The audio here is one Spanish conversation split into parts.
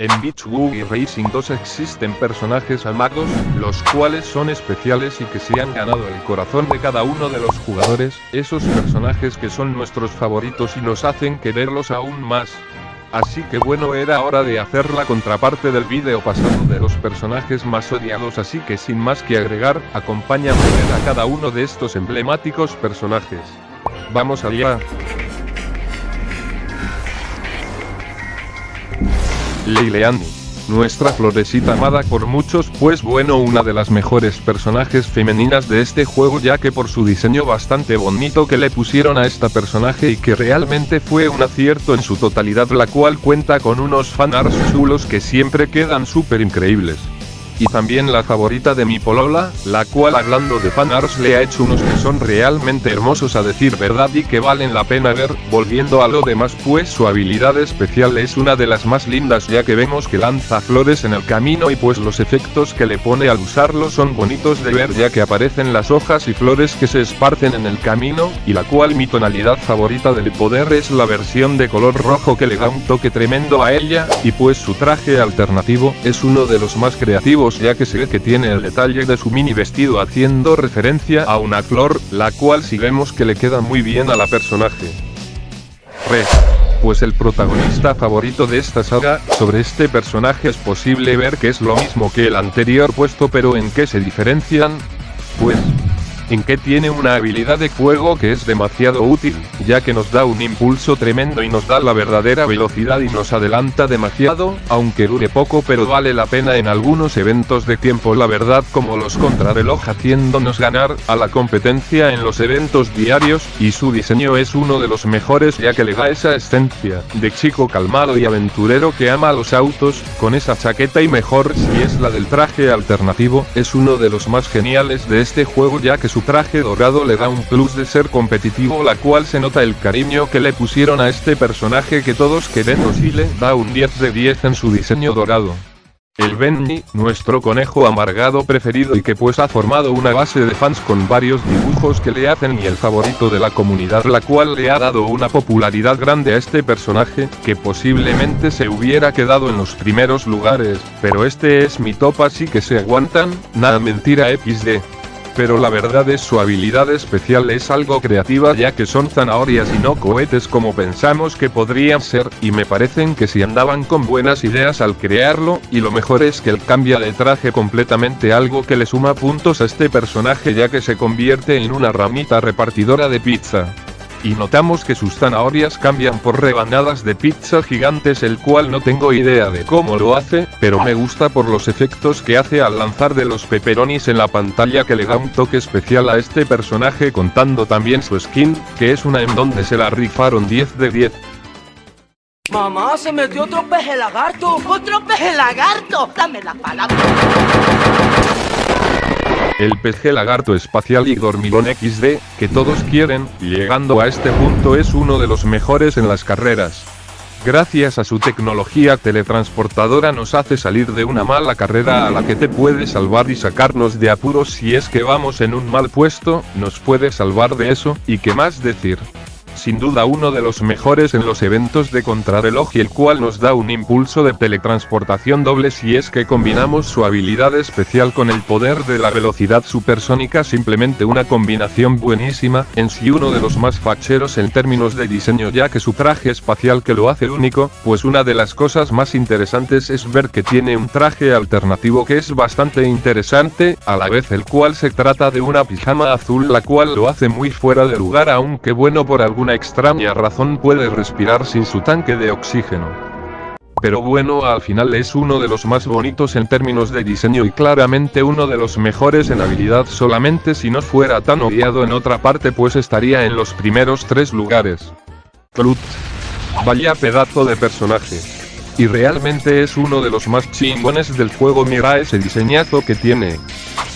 En Beach Boogie Racing 2 existen personajes amados, los cuales son especiales y que se han ganado el corazón de cada uno de los jugadores, esos personajes que son nuestros favoritos y nos hacen quererlos aún más. Así que bueno, era hora de hacer la contraparte del vídeo pasado de los personajes más odiados, así que sin más que agregar, acompáñame a ver a cada uno de estos emblemáticos personajes. ¡Vamos allá! Leileani, nuestra florecita amada por muchos, pues bueno, una de las mejores personajes femeninas de este juego, ya que por su diseño bastante bonito que le pusieron a esta personaje y que realmente fue un acierto en su totalidad, la cual cuenta con unos fanarts chulos que siempre quedan súper increíbles. Y también la favorita de mi polola, la cual hablando de fanarts le ha hecho unos que son realmente hermosos a decir verdad y que valen la pena ver. Volviendo a lo demás, pues su habilidad especial es una de las más lindas, ya que vemos que lanza flores en el camino y pues los efectos que le pone al usarlo son bonitos de ver, ya que aparecen las hojas y flores que se esparcen en el camino, y la cual mi tonalidad favorita del poder es la versión de color rojo que le da un toque tremendo a ella, y pues su traje alternativo es uno de los más creativos, ya que se ve que tiene el detalle de su mini vestido haciendo referencia a una flor, la cual sí vemos que le queda muy bien a la personaje. Pues el protagonista favorito de esta saga, sobre este personaje es posible ver que es lo mismo que el anterior puesto, pero ¿en qué se diferencian? Pues en que tiene una habilidad de fuego que es demasiado útil, ya que nos da un impulso tremendo y nos da la verdadera velocidad y nos adelanta demasiado, aunque dure poco, pero vale la pena en algunos eventos de tiempo, la verdad, como los contrarreloj, haciéndonos ganar a la competencia en los eventos diarios, y su diseño es uno de los mejores, ya que le da esa esencia de chico calmado y aventurero que ama los autos, con esa chaqueta, y mejor si es la del traje alternativo, es uno de los más geniales de este juego, ya que su traje dorado le da un plus de ser competitivo, la cual se nota el cariño que le pusieron a este personaje que todos queremos, y le da un 10 de 10 en su diseño dorado. El Benny, nuestro conejo amargado preferido y que pues ha formado una base de fans con varios dibujos que le hacen, y el favorito de la comunidad, la cual le ha dado una popularidad grande a este personaje, que posiblemente se hubiera quedado en los primeros lugares, pero este es mi top, así que se aguantan, nada, mentira, XD. Pero la verdad es su habilidad especial es algo creativa, ya que son zanahorias y no cohetes como pensamos que podrían ser, y me parecen que si andaban con buenas ideas al crearlo, y lo mejor es que él cambia de traje completamente, algo que le suma puntos a este personaje, ya que se convierte en una ramita repartidora de pizza. Y notamos que sus zanahorias cambian por rebanadas de pizza gigantes, el cual no tengo idea de cómo lo hace, pero me gusta por los efectos que hace al lanzar de los pepperonis en la pantalla, que le da un toque especial a este personaje, contando también su skin, que es una en donde se la rifaron 10 de 10. Mamá, se metió otro peje lagarto. ¡Otro peje lagarto! ¡Dame la palabra! El peje lagarto espacial y dormilón XD, que todos quieren, llegando a este punto es uno de los mejores en las carreras. Gracias a su tecnología teletransportadora nos hace salir de una mala carrera a la que te puede salvar y sacarnos de apuros si es que vamos en un mal puesto, nos puede salvar de eso, y qué más decir. Sin duda uno de los mejores en los eventos de contrarreloj, y el cual nos da un impulso de teletransportación doble si es que combinamos su habilidad especial con el poder de la velocidad supersónica, simplemente una combinación buenísima, en sí uno de los más facheros en términos de diseño, ya que su traje espacial que lo hace único, pues una de las cosas más interesantes es ver que tiene un traje alternativo que es bastante interesante, a la vez el cual se trata de una pijama azul, la cual lo hace muy fuera de lugar, aunque bueno, por alguna extraña razón puede respirar sin su tanque de oxígeno. Pero bueno, al final es uno de los más bonitos en términos de diseño y claramente uno de los mejores en habilidad, solamente si no fuera tan odiado en otra parte pues estaría en los primeros 3 lugares. Groot. Vaya pedazo de personaje. Y realmente es uno de los más chingones del juego, mira ese diseñazo que tiene.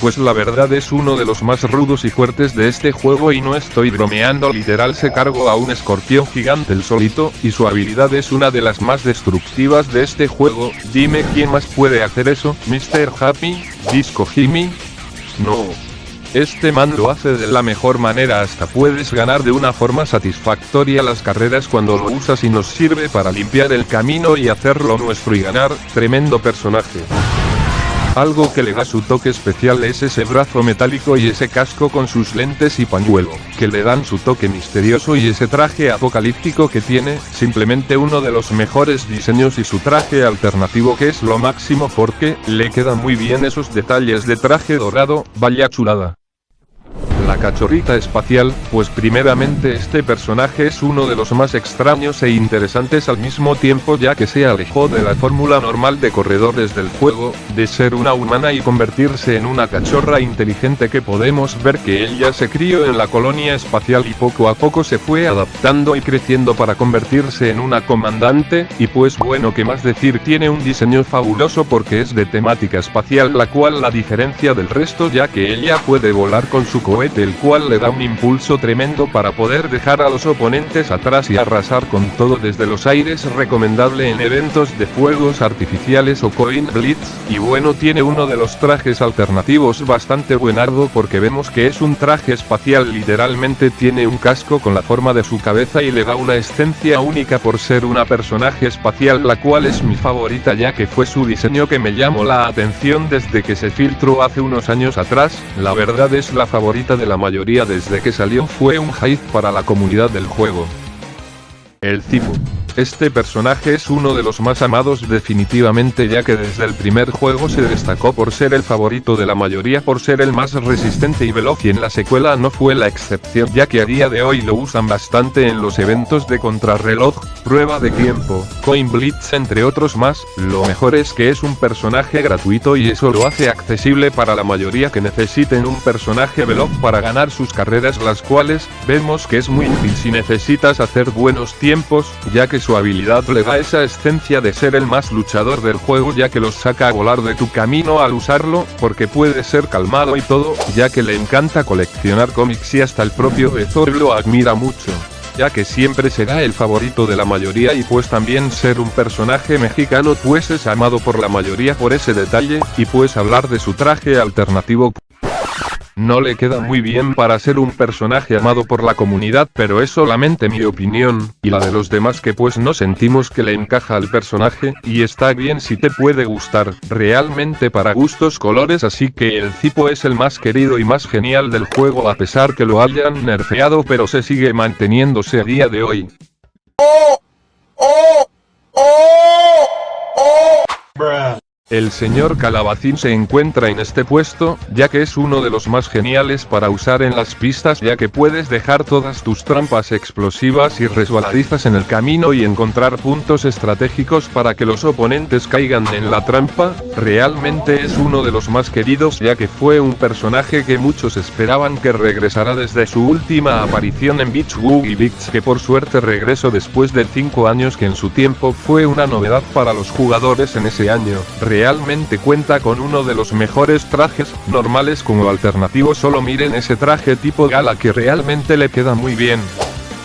Pues la verdad es uno de los más rudos y fuertes de este juego, y no estoy bromeando, literal se cargó a un escorpión gigante el solito, y su habilidad es una de las más destructivas de este juego. Dime quién más puede hacer eso, Mr. Happy, Disco Jimmy. No. Este man lo hace de la mejor manera, hasta puedes ganar de una forma satisfactoria las carreras cuando lo usas y nos sirve para limpiar el camino y hacerlo nuestro y ganar. Tremendo personaje. Algo que le da su toque especial es ese brazo metálico y ese casco con sus lentes y pañuelo, que le dan su toque misterioso, y ese traje apocalíptico que tiene, simplemente uno de los mejores diseños, y su traje alternativo que es lo máximo porque le quedan muy bien esos detalles de traje dorado, vaya chulada. La cachorrita espacial, pues primeramente este personaje es uno de los más extraños e interesantes al mismo tiempo, ya que se alejó de la fórmula normal de corredores del juego, de ser una humana y convertirse en una cachorra inteligente, que podemos ver que ella se crió en la colonia espacial y poco a poco se fue adaptando y creciendo para convertirse en una comandante, y pues bueno, qué más decir, tiene un diseño fabuloso porque es de temática espacial, la cual la diferencia del resto, ya que ella puede volar con su cohete, el cual le da un impulso tremendo para poder dejar a los oponentes atrás y arrasar con todo desde los aires. Recomendable en eventos de fuegos artificiales o Coin Blitz. Y bueno, tiene uno de los trajes alternativos bastante buenardo porque vemos que es un traje espacial, literalmente tiene un casco con la forma de su cabeza y le da una esencia única por ser una personaje espacial, la cual es mi favorita ya que fue su diseño que me llamó la atención desde que se filtró hace unos años atrás. La verdad es la favorita de la mayoría desde que salió, fue un hype para la comunidad del juego. El Cipo. Este personaje es uno de los más amados definitivamente, ya que desde el primer juego se destacó por ser el favorito de la mayoría, por ser el más resistente y veloz, y en la secuela no fue la excepción, ya que a día de hoy lo usan bastante en los eventos de contrarreloj, prueba de tiempo, Coin Blitz, entre otros más. Lo mejor es que es un personaje gratuito y eso lo hace accesible para la mayoría que necesiten un personaje veloz para ganar sus carreras, las cuales vemos que es muy útil si necesitas hacer buenos tiempos, ya que su habilidad le da esa esencia de ser el más luchador del juego, ya que los saca a volar de tu camino al usarlo, porque puede ser calmado y todo, ya que le encanta coleccionar cómics y hasta el propio Ezor lo admira mucho, ya que siempre será el favorito de la mayoría, y pues también ser un personaje mexicano pues es amado por la mayoría por ese detalle. Y pues hablar de su traje alternativo, no le queda muy bien para ser un personaje amado por la comunidad, pero es solamente mi opinión, y la de los demás, que pues no sentimos que le encaja al personaje, y está bien si te puede gustar, realmente para gustos colores, así que el Cipo es el más querido y más genial del juego a pesar que lo hayan nerfeado, pero se sigue manteniéndose a día de hoy. El señor Calabacín se encuentra en este puesto, ya que es uno de los más geniales para usar en las pistas, ya que puedes dejar todas tus trampas explosivas y resbaladizas en el camino y encontrar puntos estratégicos para que los oponentes caigan en la trampa. Realmente es uno de los más queridos, ya que fue un personaje que muchos esperaban que regresara desde su última aparición en Beach Boogie Beach, que por suerte regresó después de 5 años, que en su tiempo fue una novedad para los jugadores en ese año. Realmente cuenta con uno de los mejores trajes normales como alternativo, solo miren ese traje tipo gala que realmente le queda muy bien.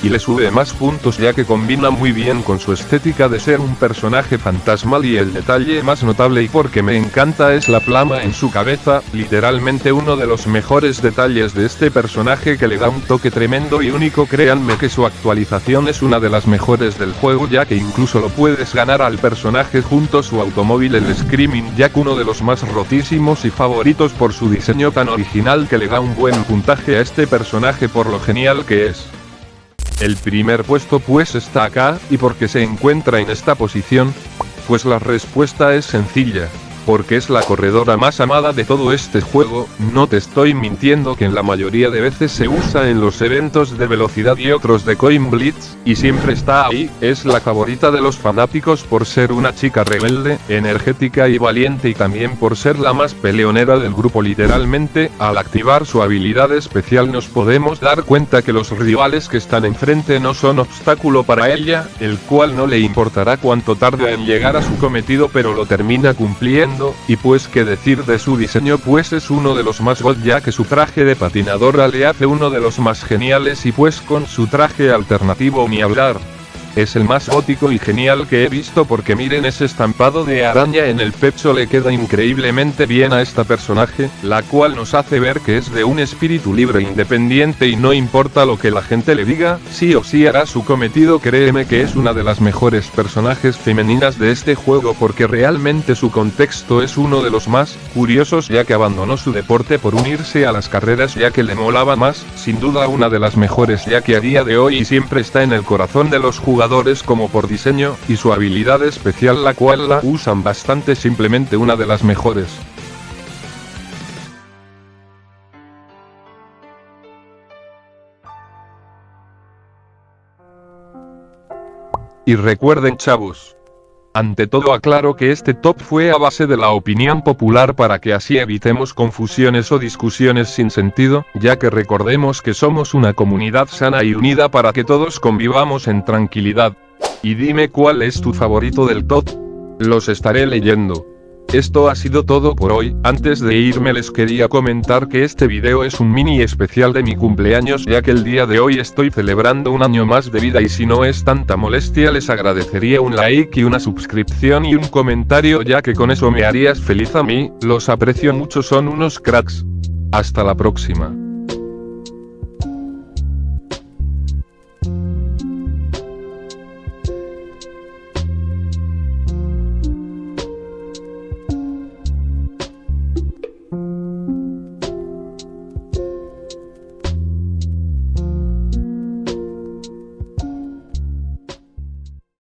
Y le sube más puntos ya que combina muy bien con su estética de ser un personaje fantasmal, y el detalle más notable y porque me encanta es la plama en su cabeza, literalmente uno de los mejores detalles de este personaje que le da un toque tremendo y único. Créanme que su actualización es una de las mejores del juego, ya que incluso lo puedes ganar al personaje junto a su automóvil, el Screaming Jack, uno de los más rotísimos y favoritos por su diseño tan original que le da un buen puntaje a este personaje por lo genial que es. El primer puesto pues está acá, y ¿por qué se encuentra en esta posición? Pues la respuesta es sencilla. Porque es la corredora más amada de todo este juego. No te estoy mintiendo que en la mayoría de veces se usa en los eventos de velocidad y otros de Coin Blitz, y siempre está ahí. Es la favorita de los fanáticos por ser una chica rebelde, energética y valiente, y también por ser la más peleonera del grupo. Literalmente, al activar su habilidad especial nos podemos dar cuenta que los rivales que están enfrente no son obstáculo para ella, el cual no le importará cuánto tarde en llegar a su cometido, pero lo termina cumpliendo. Y pues qué decir de su diseño, pues es uno de los más god, ya que su traje de patinadora le hace uno de los más geniales, y pues con su traje alternativo ni hablar. Es el más gótico y genial que he visto porque miren ese estampado de araña en el pecho le queda increíblemente bien a esta personaje, la cual nos hace ver que es de un espíritu libre e independiente y no importa lo que la gente le diga, sí o sí hará su cometido. Créeme que es una de las mejores personajes femeninas de este juego porque realmente su contexto es uno de los más curiosos ya que abandonó su deporte por unirse a las carreras ya que le molaba más, sin duda una de las mejores ya que a día de hoy siempre está en el corazón de los jugadores como por diseño, y su habilidad especial la cual la usan bastante, simplemente una de las mejores. Y recuerden chavos, ante todo aclaro que este top fue a base de la opinión popular para que así evitemos confusiones o discusiones sin sentido, ya que recordemos que somos una comunidad sana y unida para que todos convivamos en tranquilidad. Y dime cuál es tu favorito del top. Los estaré leyendo. Esto ha sido todo por hoy. Antes de irme les quería comentar que este video es un mini especial de mi cumpleaños ya que el día de hoy estoy celebrando un año más de vida y si no es tanta molestia les agradecería un like y una suscripción y un comentario ya que con eso me harías feliz a mí, los aprecio mucho, son unos cracks. Hasta la próxima.